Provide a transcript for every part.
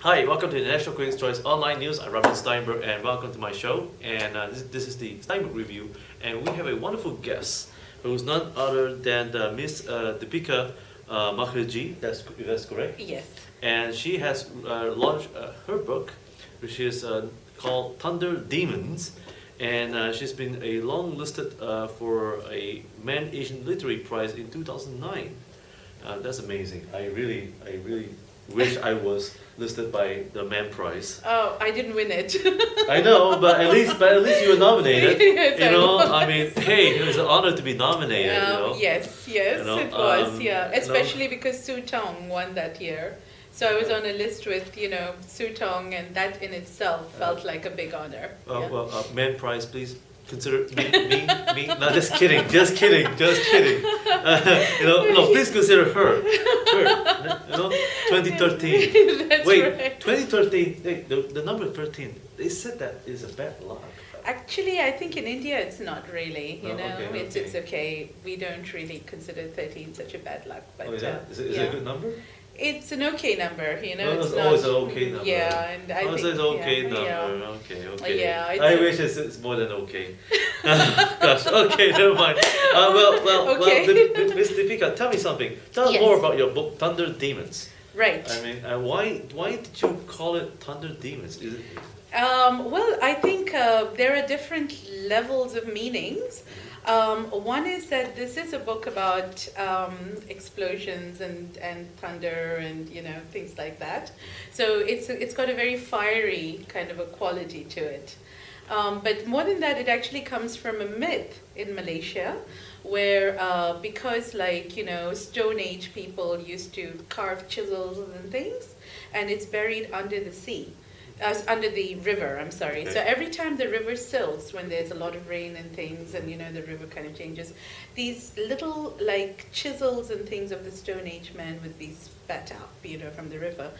Hi, welcome to the National Critics' Choice Online News. I'm Robin Steinberg, and welcome to my show. And this is the Steinberg Review, and we have a wonderful guest who's none other than the Miss Dipika Mukherjee. That's correct. Yes. And she has launched her book, which is called Thunder Demons, and she's been a long listed for a Man Asian Literary Prize in 2009. That's amazing. I really wish I was listed by the Man Prize. Oh, I didn't win it. I know, but at least you were nominated. Yes, You I know, was. I mean, hey, it was an honor to be nominated. Yes, You know, it was, you know. Especially because Su Tong won that year. So I was on a list with, Su Tong, and that in itself felt like a big honor. Man Prize, please consider me. No, just kidding. No, please consider her. 2013. That's Wait, right. 2013. The number 13. They said that is a bad luck. Actually, I think in India it's not really, Oh, okay, It's okay. We don't really consider 13 such a bad luck. But, Oh, yeah. Is it a good number? It's an okay number, Oh, it's it's not. always an okay number. Yeah, and I think. It's okay number. Yeah. Okay. Yeah, I wish it's more than okay. Gosh, okay, never mind. Okay. Miss Dipika, tell me something. Tell us Yes. more about your book, Thunder Demons. Right. I mean, why did you call it Thunder Demons? Is it? Well, I think there are different levels of meanings. One is that this is a book about explosions and thunder and things like that. So it's got a very fiery kind of a quality to it. But more than that, it actually comes from a myth in Malaysia, where because Stone Age people used to carve chisels and things, and it's buried under the sea. Under the river, I'm sorry. Okay. So every time the river silts, when there's a lot of rain and things, and the river kind of changes, these little chisels and things of the Stone Age man would be spat up, from the river.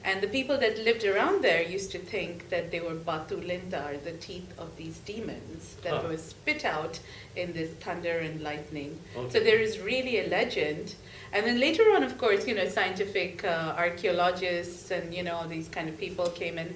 And the people that lived around there used to think that they were batu lintar, the teeth of these demons that were spit out in this thunder and lightning. Okay. So there is really a legend. And then later on, of course, scientific archaeologists and, all these kind of people came and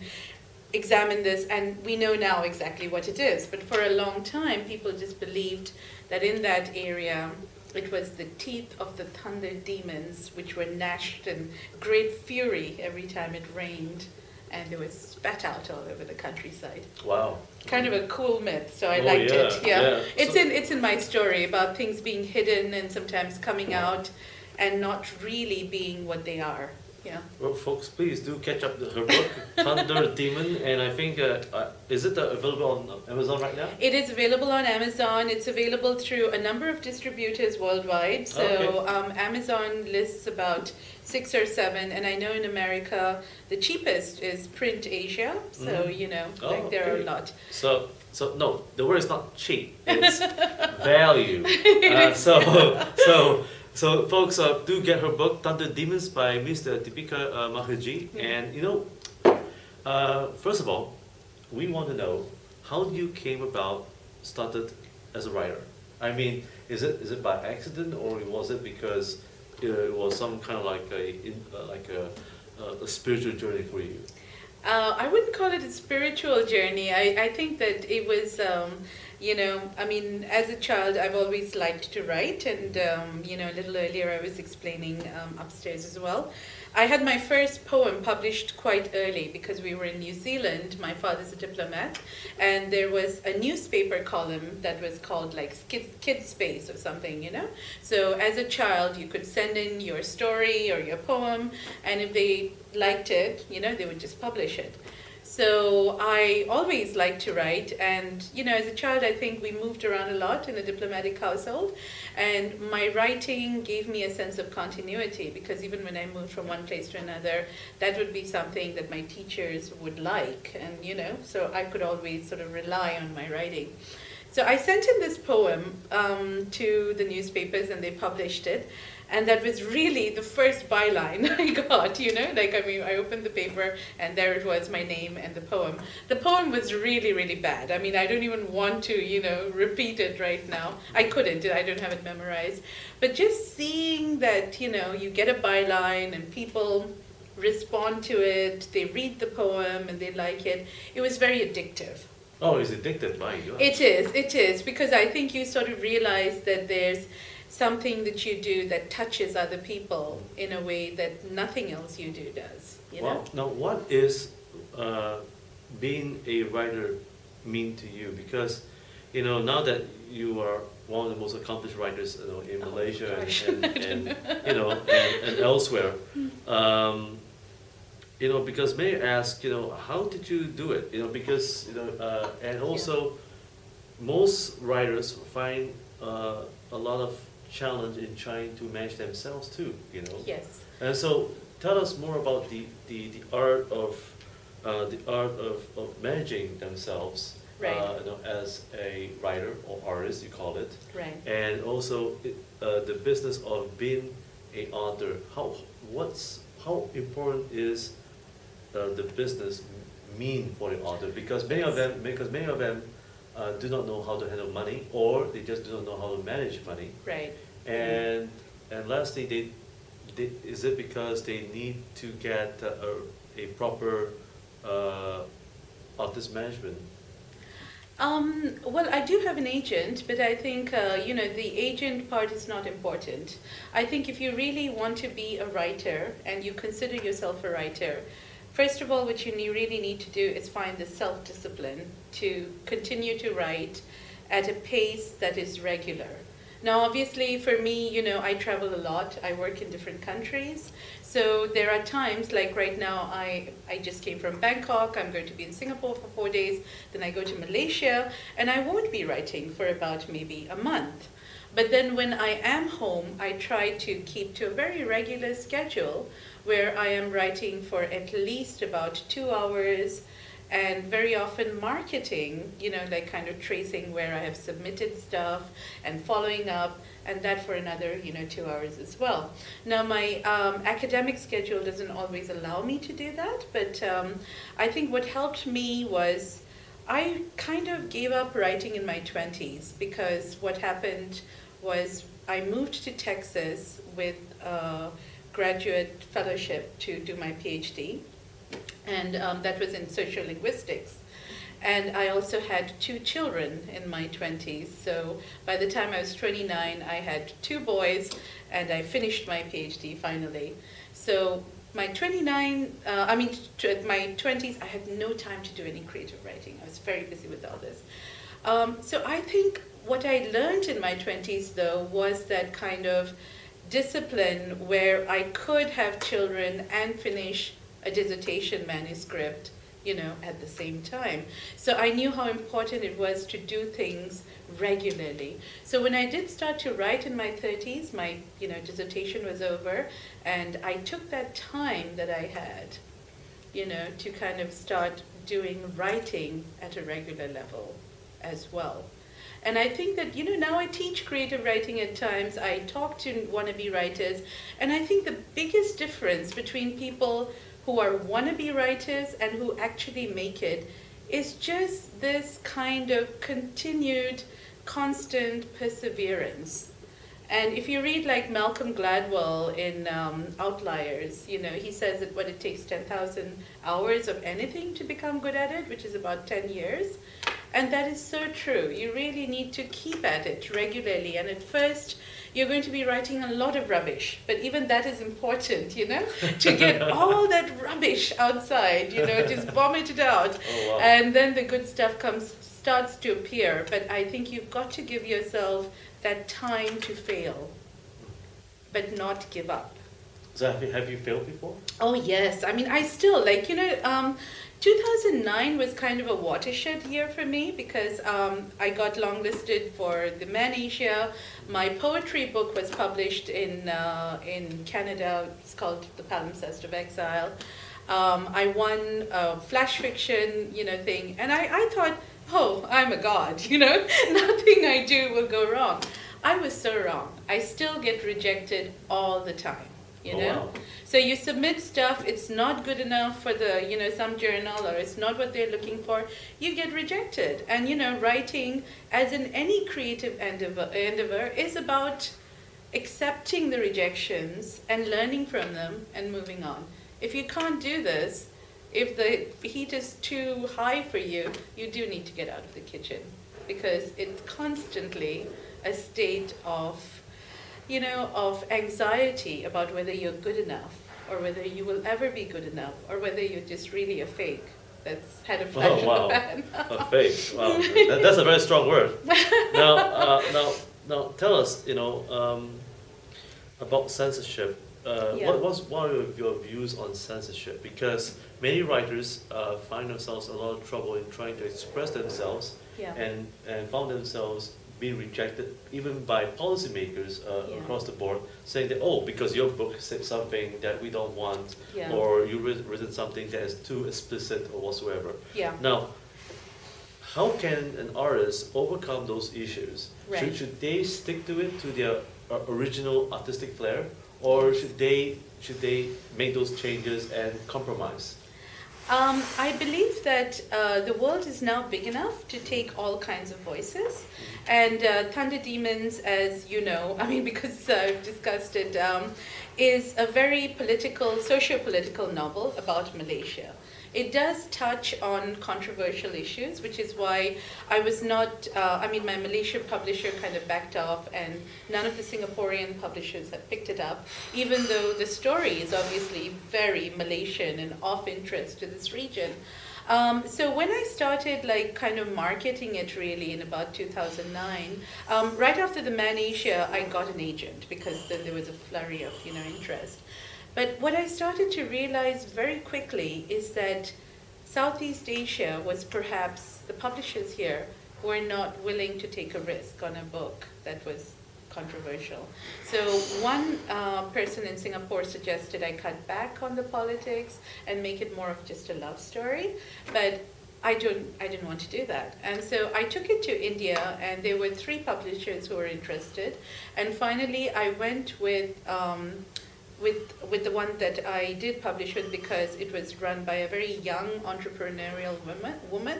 examined this, and we know now exactly what it is. But for a long time, people just believed that in that area, it was the teeth of the thunder demons, which were gnashed in great fury every time it rained, and they were spat out all over the countryside. Wow. Kind of a cool myth, so I Oh, liked yeah, it. Yeah, yeah. it's in my story about things being hidden and sometimes coming out, and not really being what they are. Yeah. Well, folks, please do catch up her book, Thunder Demon, and I think is it available on Amazon right now? It is available on Amazon. It's available through a number of distributors worldwide. So Okay. Amazon lists about 6 or 7, and I know in America the cheapest is Print Asia. So there are a okay. lot. So no, the word is not cheap. It's value. So folks, do get her book Thunder Demons by Mr. Dipika Mukherjee. And first of all, we want to know how you came about started as a writer. I mean, is it by accident, or was it because it was some kind of a spiritual journey for you? I wouldn't call it a spiritual journey. I think that it was, as a child, I've always liked to write. And, a little earlier I was explaining upstairs as well. I had my first poem published quite early because we were in New Zealand. My father's a diplomat. And there was a newspaper column that was called Kid Space or something, So as a child, you could send in your story or your poem. And if they liked it, they would just publish it. So I always liked to write, and as a child I think we moved around a lot in a diplomatic household, and my writing gave me a sense of continuity, because even when I moved from one place to another, that would be something that my teachers would like, and so I could always sort of rely on my writing. So I sent in this poem to the newspapers, and they published it. And that was really the first byline I got, I opened the paper and there it was, my name and the poem. The poem was really, really bad. I mean, I don't even want to, repeat it right now. I couldn't, I don't have it memorized. But just seeing that, you get a byline and people respond to it, they read the poem and they like it. It was very addictive. Oh, it's addictive, my God. It is, because I think you sort of realize that there's something that you do that touches other people in a way that nothing else you do does. You know? Well, now what is being a writer mean to you? Because, now that you are one of the most accomplished writers, in Malaysia and elsewhere, because many ask, how did you do it? Because, and also most writers find a lot of challenge in trying to manage themselves too, Yes. And so tell us more about the art of managing themselves, Right. as a writer or artist, you call it, Right. and also the business of being an author. How important is the business mean for the author? Because many of them do not know how to handle money, or they just do not know how to manage money. Right. And lastly, is it because they need to get a proper artist management? Well, I do have an agent, but I think, the agent part is not important. I think if you really want to be a writer and you consider yourself a writer, first of all, what you really need to do is find the self-discipline to continue to write at a pace that is regular. Now, obviously, for me, I travel a lot. I work in different countries. So there are times, like right now, I just came from Bangkok. I'm going to be in Singapore for 4 days. Then I go to Malaysia, and I won't be writing for about maybe a month. But then when I am home, I try to keep to a very regular schedule where I am writing for at least about 2 hours, and very often marketing, like kind of tracing where I have submitted stuff and following up, and that for another, 2 hours as well. Now, my academic schedule doesn't always allow me to do that, but I think what helped me was I kind of gave up writing in my 20s, because what happened was I moved to Texas with a graduate fellowship to do my PhD. And that was in sociolinguistics. And I also had 2 children in my 20s. So by the time I was 29, I had 2 boys, and I finished my PhD finally. So my 20s, I had no time to do any creative writing. I was very busy with all this. So I think what I learned in my 20s, though, was that kind of discipline where I could have children and finish a dissertation manuscript, at the same time. So I knew how important it was to do things regularly. So when I did start to write in my 30s, my dissertation was over, and I took that time that I had, to kind of start doing writing at a regular level as well. And I think that, now I teach creative writing at times. I talk to wannabe writers, and I think the biggest difference between people who are wannabe writers and who actually make it is just this kind of continued, constant perseverance. And if you read like Malcolm Gladwell in Outliers, he says that it takes 10,000 hours of anything to become good at it, which is about 10 years. And that is so true. You really need to keep at it regularly. And at first, you're going to be writing a lot of rubbish. But even that is important, to get all that rubbish outside, just vomit it out. Oh, wow. And then the good stuff starts to appear. But I think you've got to give yourself that time to fail, but not give up. So have you failed before? Oh, yes. I mean, I still, 2009 was kind of a watershed year for me, because I got longlisted for the Man Asia. My poetry book was published in Canada. It's called The Palimpsest of Exile. I won a flash fiction, thing, and I thought, oh, I'm a god, nothing I do will go wrong. I was so wrong. I still get rejected all the time, Oh, wow. So you submit stuff, it's not good enough for the, some journal, or it's not what they're looking for, you get rejected. And, writing, as in any creative endeavor, is about accepting the rejections and learning from them and moving on. if you can't do this, if the heat is too high for you, you do need to get out of the kitchen, because it's constantly a state of, of anxiety about whether you're good enough, or whether you will ever be good enough, or whether you're just really a fake that's had a flash in the pan. A fake. Wow, that's a very strong word. Now, tell us, about censorship. What are your views on censorship? Because many writers find themselves in a lot of trouble in trying to express themselves, and found themselves being rejected even by policymakers across the board, saying that, oh, because your book said something that we don't want, or you've written something that is too explicit or whatsoever. Now, how can an artist overcome those issues? Right. Should they stick to it, to their original artistic flair, or should they make those changes and compromise? I believe that the world is now big enough to take all kinds of voices. And Thunder Demons, as you know, I mean, because I've discussed it, is a very political, socio-political novel about Malaysia. It does touch on controversial issues, which is why I was not, my Malaysian publisher kind of backed off, and none of the Singaporean publishers have picked it up, even though the story is obviously very Malaysian and of interest to this region. So when I started kind of marketing it really in about 2009, right after the Man Asia, I got an agent, because then there was a flurry of interest. But what I started to realize very quickly is that Southeast Asia was perhaps, the publishers here were not willing to take a risk on a book that was controversial. So one person in Singapore suggested I cut back on the politics and make it more of just a love story, but I didn't want to do that. And so I took it to India, and there were 3 publishers who were interested. And finally I went with the one that I did publish with, because it was run by a very young entrepreneurial woman,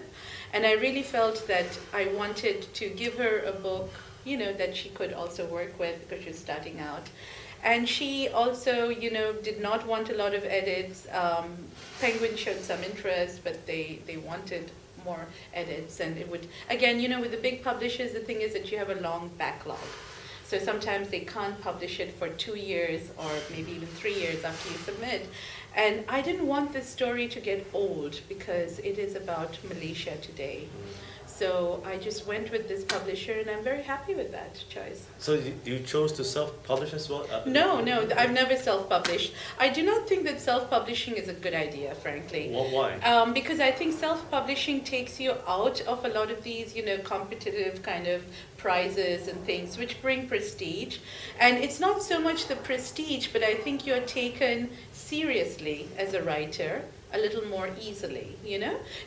and I really felt that I wanted to give her a book, that she could also work with, because she was starting out. And she also, did not want a lot of edits. Penguin showed some interest, but they wanted more edits, and it would, again, with the big publishers, the thing is that you have a long backlog. So sometimes they can't publish it for 2 years or maybe even 3 years after you submit. And I didn't want this story to get old, because it is about Malaysia today. So I just went with this publisher, and I'm very happy with that choice. So you chose to self-publish as well? No, I've never self-published. I do not think that self-publishing is a good idea, frankly. Well, why? Because I think self-publishing takes you out of a lot of these, competitive kind of prizes and things, which bring prestige. And it's not so much the prestige, but I think you're taken seriously as a writer a little more easily,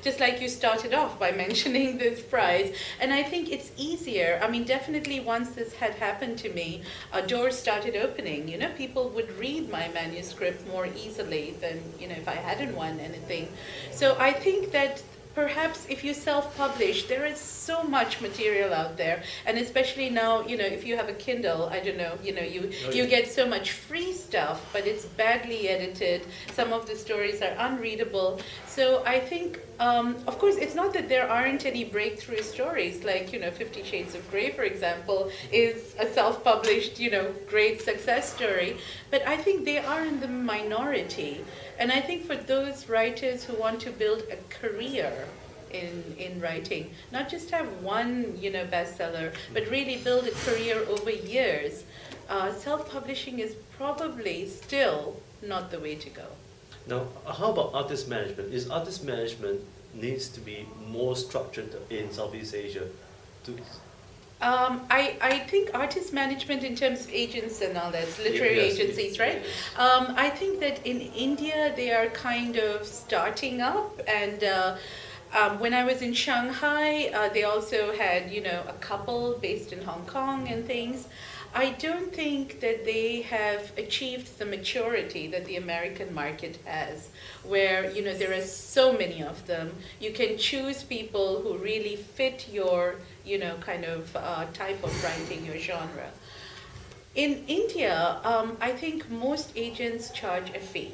Just like you started off by mentioning this prize. And I think it's easier. I mean, definitely once this had happened to me, doors started opening, People would read my manuscript more easily than, if I hadn't won anything. So I think that perhaps if you self-publish, there is so much material out there, and especially now, if you have a Kindle, I don't know, you get so much free stuff, but it's badly edited. Some of the stories are unreadable. So I think, of course, it's not that there aren't any breakthrough stories, like 50 Shades of Grey, for example, is a self-published, great success story, but I think they are in the minority. And I think for those writers who want to build a career in writing, not just have one, bestseller, but really build a career over years, self-publishing is probably still not the way to go. Now, how about artist management? Is artist management needs to be more structured in Southeast Asia? I think artist management in terms of agents and all that, literary agencies, right? I think that in India they are kind of starting up, and when I was in Shanghai, they also had, a couple based in Hong Kong and things. I don't think that they have achieved the maturity that the American market has, where, there are so many of them. You can choose people who really fit your, kind of type of writing, your genre. In India, I think most agents charge a fee.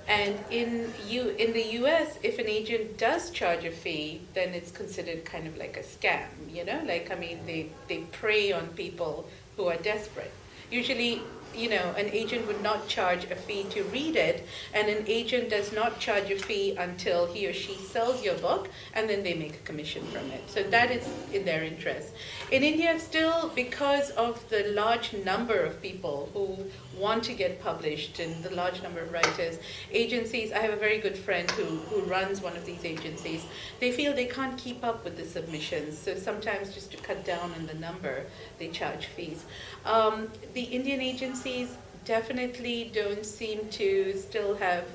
And in the US, if an agent does charge a fee, then it's considered kind of like a scam, you know? Like, I mean, they prey on people who are desperate. Usually, you know, an agent would not charge a fee to read it, and an agent does not charge a fee until he or she sells your book, and then they make a commission from it. So that is in their interest. In India, still, because of the large number of people who want to get published and the large number of writers, agencies, I have a very good friend who runs one of these agencies, they feel they can't keep up with the submissions, so sometimes just to cut down on the number, they charge fees. The Indian agencies definitely don't seem to still have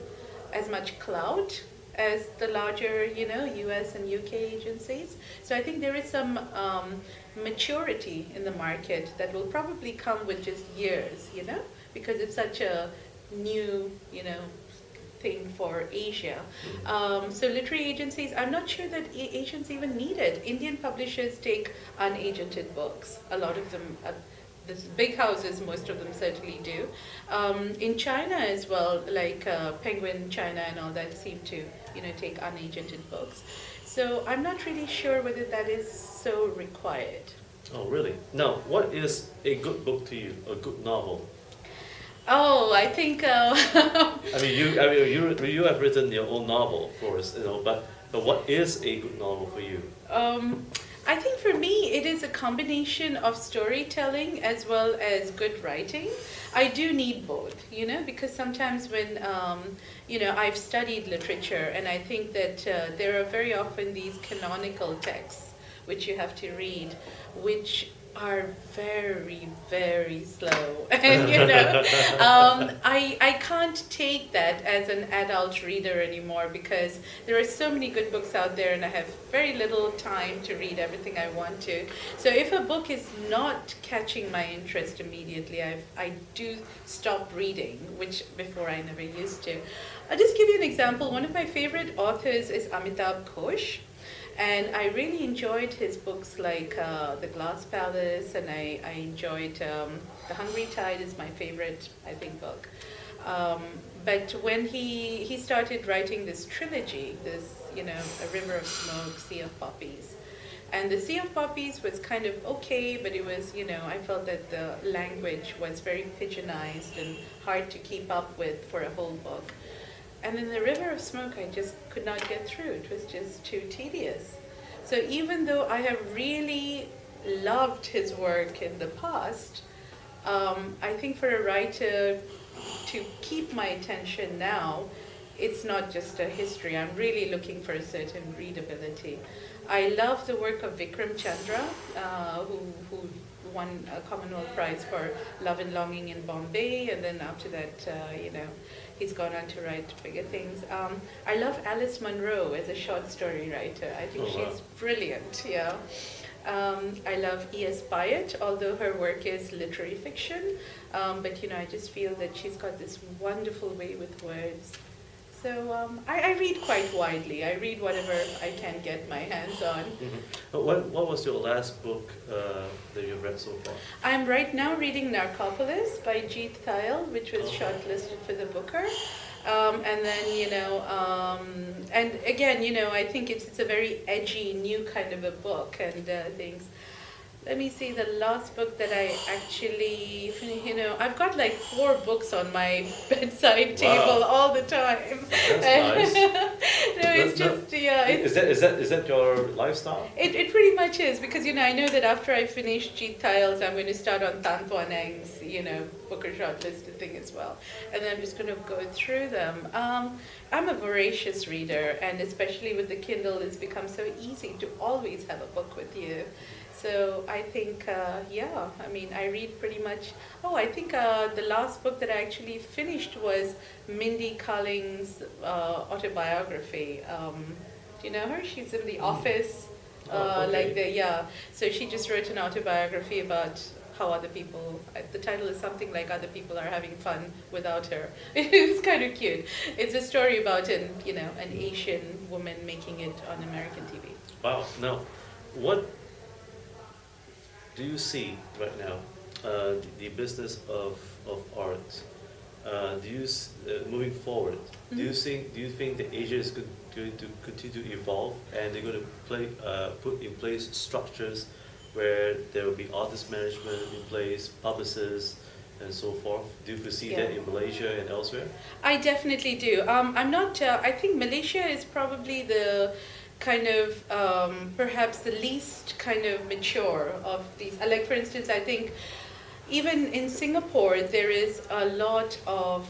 as much clout as the larger, you know, US and UK agencies. So I think there is some maturity in the market that will probably come with just years, you know, because it's such a new, you know, thing for Asia. So literary agencies, I'm not sure that agents even need it. Indian publishers take unagented books. A lot of them, the big houses, most of them certainly do. In China as well, like Penguin China and all that seem to, you know, take unagented books. So I'm not really sure whether that is so required. Oh, really? Now, what is a good book to you? A good novel? Oh, I think. I mean, you have written your own novel, of course, you know. But what is a good novel for you? I think for me, it is a combination of storytelling as well as good writing. I do need both, you know, because sometimes when, you know, I've studied literature, and I think that there are very often these canonical texts which you have to read, which are very, very slow. And, you know, I can't take that as an adult reader anymore, because there are so many good books out there and I have very little time to read everything I want to. So if a book is not catching my interest immediately, I do stop reading, which before I never used to. I'll just give you an example. One of my favorite authors is Amitabh Ghosh. And I really enjoyed his books like The Glass Palace, and I enjoyed The Hungry Tide is my favorite, I think, book. But when he started writing this trilogy, this, you know, A River of Smoke, Sea of Poppies. And the Sea of Poppies was kind of okay, but it was, you know, I felt that the language was very pigeonized and hard to keep up with for a whole book. And in The River of Smoke, I just could not get through. It was just too tedious. So even though I have really loved his work in the past, I think for a writer to keep my attention now, it's not just a history. I'm really looking for a certain readability. I love the work of Vikram Chandra, who won a Commonwealth Prize for Love and Longing in Bombay, and then after that, you know, he's gone on to write bigger things. I love Alice Munro as a short story writer. I think she's brilliant, yeah. I love E.S. Byatt, although her work is literary fiction, but you know, I just feel that she's got this wonderful way with words. So I read quite widely. I read whatever I can get my hands on. Mm-hmm. What was your last book that you've read so far? I'm right now reading Narcopolis by Jeet Thayil, which was shortlisted for the Booker. And then, you know, and again, you know, I think it's a very edgy, new kind of a book and things. Let me see, the last book that I actually, you know, I've got like 4 books on my bedside table all the time. That's nice. No, it's just, yeah. Is that your lifestyle? It pretty much is, because, you know, I know that after I finish Jeet Thayil's, I'm going to start on Tan Tuan Eng's, you know, Booker shortlisted thing as well. And then I'm just going to go through them. I'm a voracious reader, and especially with the Kindle, it's become so easy to always have a book with you. So I think, yeah, I mean, I read pretty much. Oh, I think the last book that I actually finished was Mindy Kaling's autobiography. Do you know her? She's in The Office. Okay. Like the, yeah. So she just wrote an autobiography about how other people, the title is something like Other People Are Having Fun Without Her. It's kind of cute. It's a story about an Asian woman making it on American TV. Wow. Now, what do you see right now, the business of art moving forward, do you think that Asia is going to continue to evolve, and they're going to put in place structures where there will be artist management in place, publicists, and so forth? Do you foresee that in Malaysia and elsewhere? I definitely do. I'm not. I think Malaysia is probably the kind of perhaps the least kind of mature of these. Like for instance, I think even in Singapore there is a lot of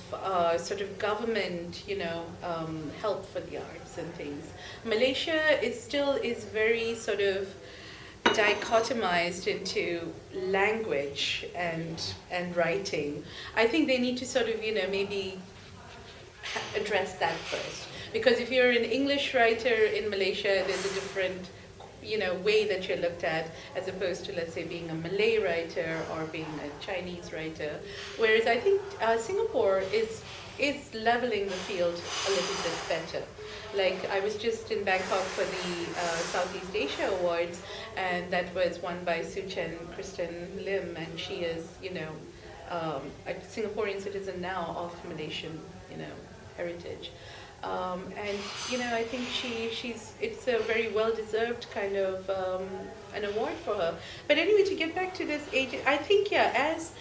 sort of government, help for the arts and things. Malaysia is very sort of dichotomized into language and writing. I think they need to sort of maybe address that first, because if you're an English writer in Malaysia, there's a different way that you're looked at, as opposed to, let's say, being a Malay writer or being a Chinese writer. Whereas I think Singapore is leveling the field a little bit better. Like, I was just in Bangkok for the Southeast Asia Awards, and that was won by Su Chen Kristen Lim, and she is, a Singaporean citizen now of Malaysian, heritage. And I think it's a very well-deserved kind of an award for her. But anyway, to get back to this age, I think as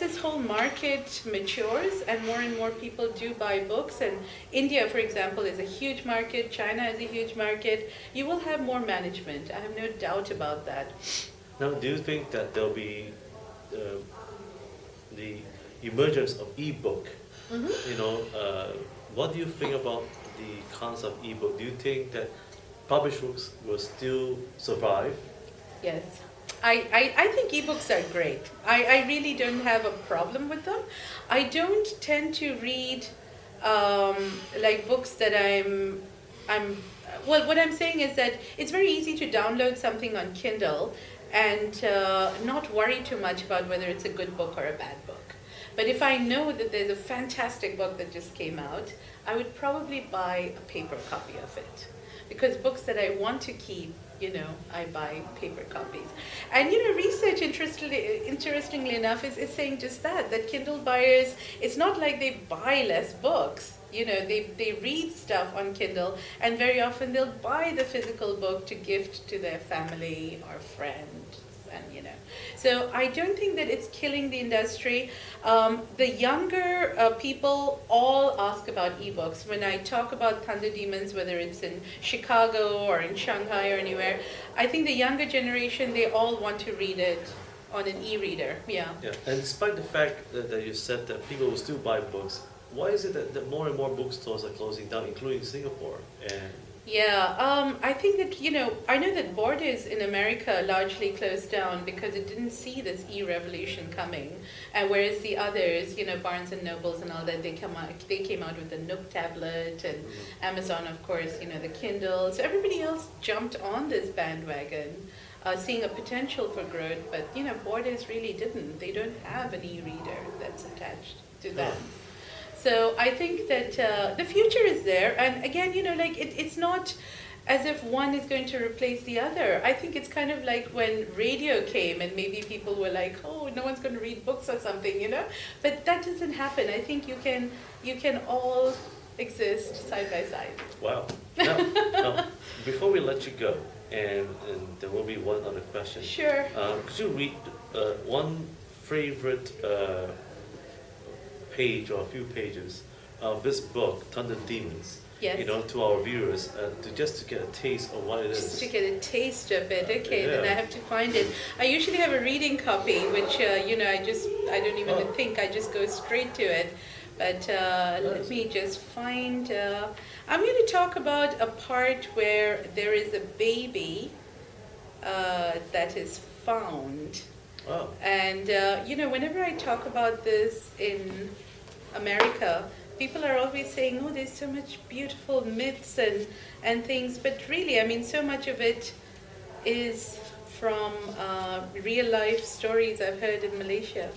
this whole market matures and more people do buy books, and India, for example, is a huge market, China is a huge market, you will have more management. I have no doubt about that. Now, do you think that there'll be the emergence of ebook? What do you think about the concept of ebook? Do you think that published books will still survive? Yes. I think ebooks are great. I really don't have a problem with them. I don't tend to read like books that well, what I'm saying is that it's very easy to download something on Kindle and not worry too much about whether it's a good book or a bad book. But if I know that there's a fantastic book that just came out, I would probably buy a paper copy of it. Because books that I want to keep, I buy paper copies. And research, interestingly enough, is saying just that Kindle buyers, it's not like they buy less books. They read stuff on Kindle, and very often they'll buy the physical book to gift to their family or friends. And so I don't think that it's killing the industry. The younger people all ask about ebooks. When I talk about Thunder Demons, whether it's in Chicago or in Shanghai or anywhere, I think the younger generation, they all want to read it on an e-reader. Yeah. And despite the fact that you said that people will still buy books, why is it that more and more bookstores are closing down, including Singapore? I think that, I know that Borders in America largely closed down because it didn't see this e-revolution coming. And whereas the others, Barnes and Nobles and all that, they came out with the Nook tablet, and Amazon, of course, the Kindle. So everybody else jumped on this bandwagon, seeing a potential for growth. But, Borders really didn't. They don't have an e-reader that's attached to them. So I think that the future is there, and again, it's not as if one is going to replace the other. I think it's kind of like when radio came, and maybe people were like, "Oh, no one's going to read books or something," But that doesn't happen. I think you can all exist side by side. Wow. Now, before we let you go, and there will be one other question. Sure. Could you read one favorite page or a few pages of this book, Thunder Demons? Yes. To our viewers, to get a taste of what it is. Just to get a taste of it. Okay, then I have to find it. I usually have a reading copy, which I don't even think. I just go straight to it. But let me just find. I'm going to talk about a part where there is a baby that is found. Wow. And whenever I talk about this in America, people are always saying, "Oh, there's so much beautiful myths and things," but really, so much of it is from real life stories I've heard in Malaysia.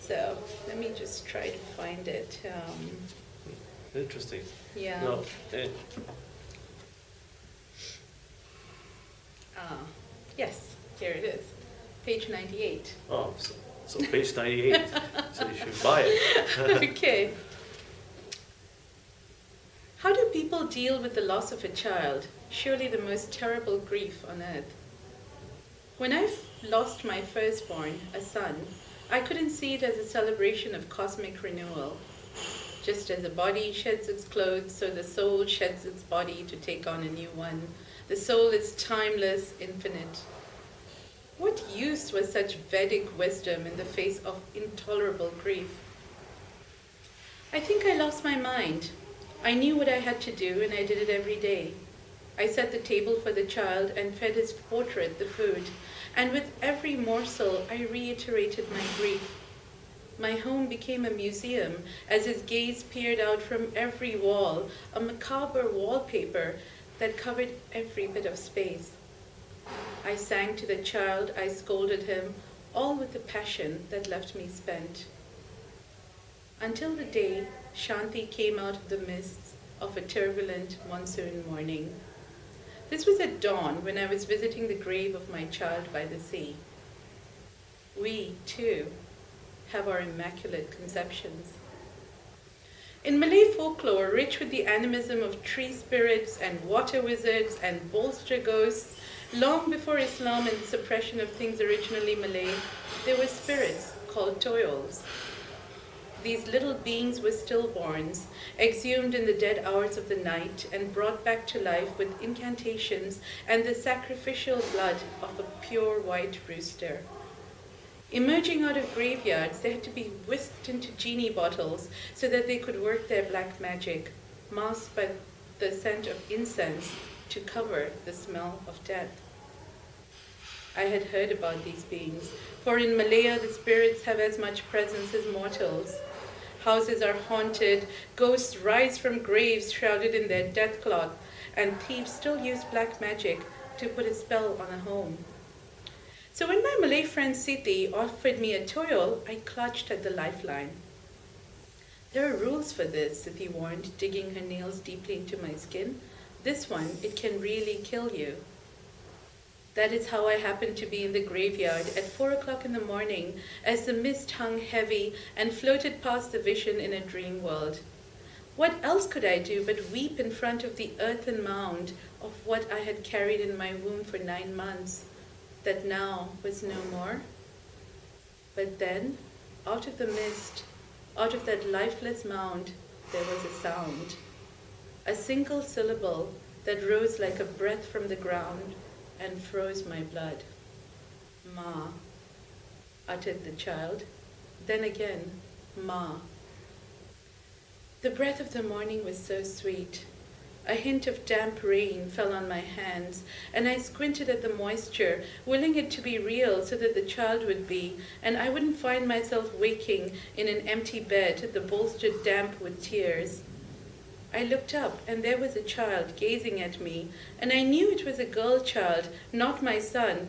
So let me just try to find it. Interesting. Yeah. No, Yes, here it is, page 98. so page 98. So you should buy it. Okay. people deal with the loss of a child, surely the most terrible grief on earth. When I lost my firstborn, a son, I couldn't see it as a celebration of cosmic renewal. Just as a body sheds its clothes, so the soul sheds its body to take on a new one. The soul is timeless, infinite. What use was such Vedic wisdom in the face of intolerable grief? I think I lost my mind. I knew what I had to do, and I did it every day. I set the table for the child and fed his portrait the food, and with every morsel I reiterated my grief. My home became a museum as his gaze peered out from every wall, a macabre wallpaper that covered every bit of space. I sang to the child, I scolded him, all with a passion that left me spent. Until the day Shanti came out of the mists of a turbulent monsoon morning. This was at dawn when I was visiting the grave of my child by the sea. We, too, have our immaculate conceptions. In Malay folklore, rich with the animism of tree spirits and water wizards and bolster ghosts, long before Islam and the suppression of things originally Malay, there were spirits called toyals. These little beings were stillborns, exhumed in the dead hours of the night and brought back to life with incantations and the sacrificial blood of a pure white rooster. Emerging out of graveyards, they had to be whisked into genie bottles so that they could work their black magic, masked by the scent of incense to cover the smell of death. I had heard about these beings, for in Malaya the spirits have as much presence as mortals. Houses are haunted, ghosts rise from graves shrouded in their death cloth, and thieves still use black magic to put a spell on a home. So when my Malay friend Siti offered me a toil, I clutched at the lifeline. There are rules for this, Siti warned, digging her nails deeply into my skin. This one, it can really kill you. That is how I happened to be in the graveyard at 4 o'clock in the morning as the mist hung heavy and floated past the vision in a dream world. What else could I do but weep in front of the earthen mound of what I had carried in my womb for 9 months, that now was no more? But then, out of the mist, out of that lifeless mound, there was a sound. A single syllable that rose like a breath from the ground and froze my blood. Ma, uttered the child. Then again, Ma. The breath of the morning was so sweet. A hint of damp rain fell on my hands, and I squinted at the moisture, willing it to be real so that the child would be, and I wouldn't find myself waking in an empty bed, the bolstered damp with tears. I looked up, and there was a child gazing at me, and I knew it was a girl child, not my son,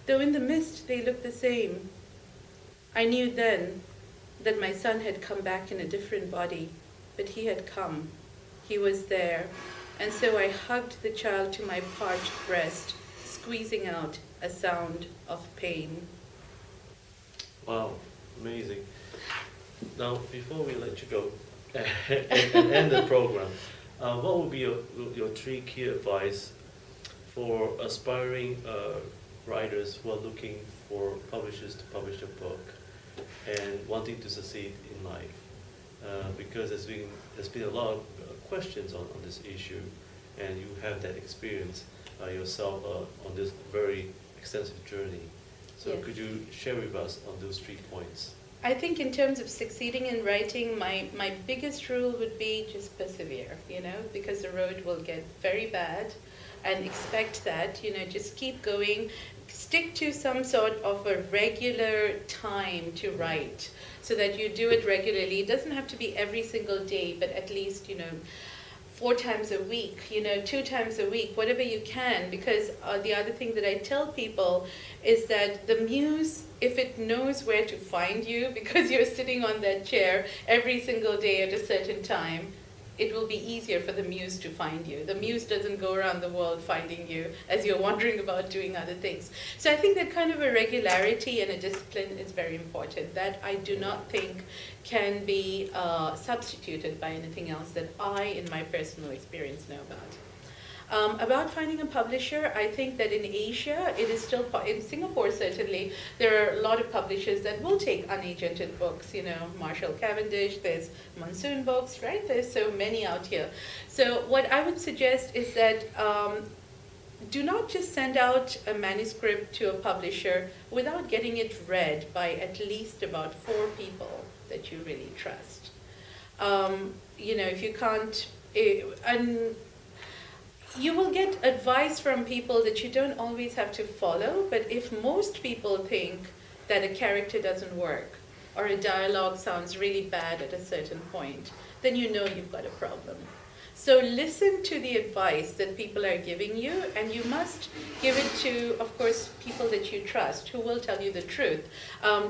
though in the mist they looked the same. I knew then that my son had come back in a different body, but he had come. He was there, and so I hugged the child to my parched breast, squeezing out a sound of pain. Wow, amazing. Now, before we let you go and end the program, what would be your 3 key advice for aspiring writers who are looking for publishers to publish a book and wanting to succeed in life? Because there's been a lot of questions on this issue, and you have that experience yourself on this very extensive journey. So Yes. Could you share with us on those 3 points? I think in terms of succeeding in writing, my biggest rule would be just persevere, because the road will get very bad, and expect that, just keep going, stick to some sort of a regular time to write, so that you do it regularly. It doesn't have to be every single day, but at least, 4 times a week, 2 times a week, whatever you can, because the other thing that I tell people is that the muse, if it knows where to find you, because you're sitting on that chair every single day at a certain time, it will be easier for the muse to find you. The muse doesn't go around the world finding you as you're wondering about doing other things. So I think that kind of a regularity and a discipline is very important, that I do not think can be substituted by anything else that I, in my personal experience, know about. About finding a publisher, I think that in Asia, it is still, in Singapore certainly, there are a lot of publishers that will take unagented books, you know, Marshall Cavendish, there's Monsoon Books, right? There's so many out here. So what I would suggest is that do not just send out a manuscript to a publisher without getting it read by at least about 4 people that you really trust. You know, if you can't, and you will get advice from people that you don't always have to follow, but if most people think that a character doesn't work or a dialogue sounds really bad at a certain point, then you know you've got a problem. So listen to the advice that people are giving you, and you must give it to, of course, people that you trust, who will tell you the truth.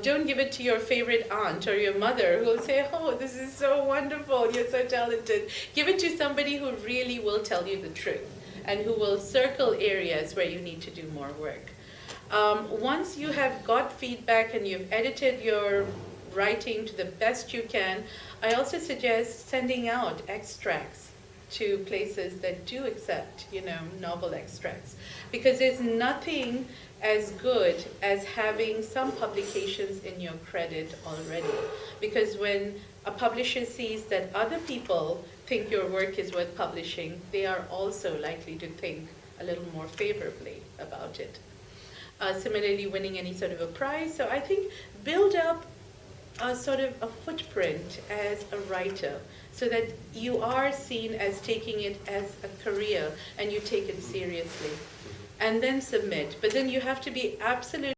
Don't give it to your favorite aunt or your mother who will say, oh, this is so wonderful, you're so talented. Give it to somebody who really will tell you the truth and who will circle areas where you need to do more work. Once you have got feedback and you've edited your writing to the best you can, I also suggest sending out extracts to places that do accept, you know, novel extracts. Because there's nothing as good as having some publications in your credit already. Because when a publisher sees that other people think your work is worth publishing, they are also likely to think a little more favorably about it. Similarly, winning any sort of a prize. So I think build up a sort of a footprint as a writer, so that you are seen as taking it as a career and you take it seriously. And then submit. But then you have to be absolutely